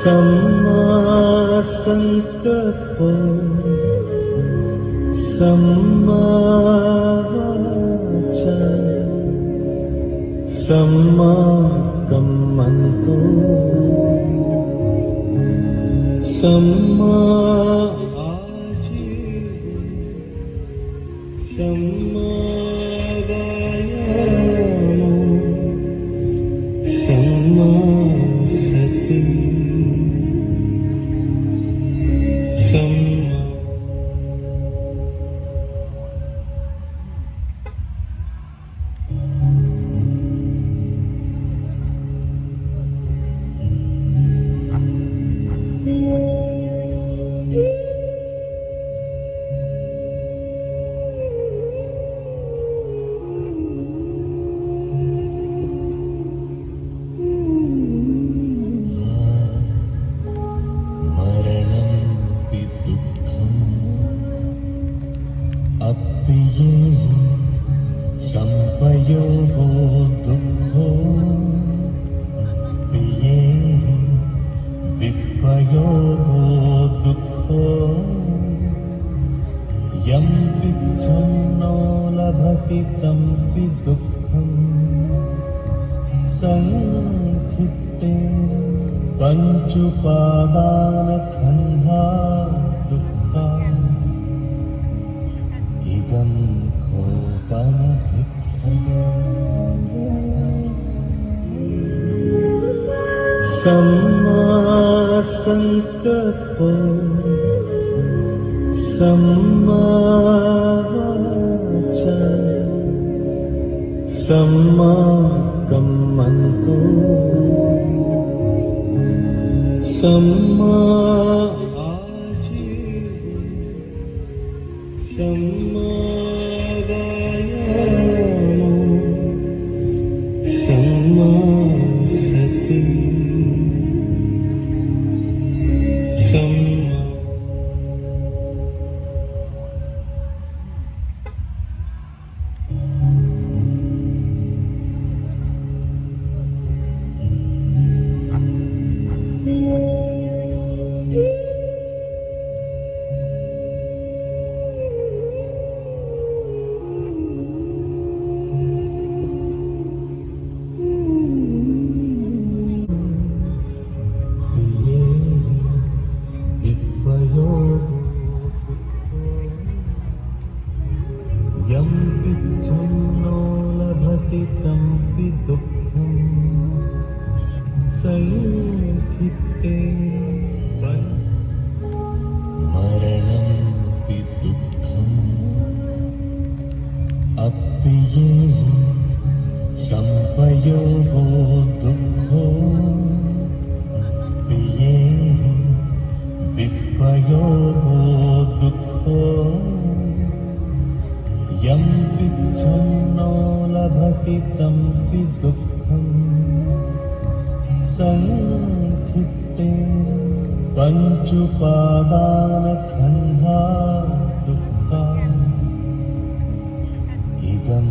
सम्मा संकल्पो सम्मा वाचा सम्मा कम्मन्तो सम्मा आजीवो सम्मा वायामो सम्मा सति सम्मा अप्पिये संपयोगो दुःखो प्रिये विप्रयोगो दुःखो यं विच्छन्नो लभति तं वि दुःखं संखित्ते पञ्चुपादानखण्डा दुःखा इदं खोपनभिक्खवे सम्मा संकल्पो सम्मा वाचा सम्मा कम्मन्तो सम्मा आजीवो सम्मा वायामो सम्मा सति सम्मा यं विच्छन्नो लभति तं वि दुःखं संखित्ते मरणं वि दुःखम् अप्पिये संपयोगो दुःखो प्रिये विप्रयोगो दुःखो यं विच्छन्नो लभति तं वि दुःखं संखित्ते पञ्चुपादानखण्डा दुःखा इदं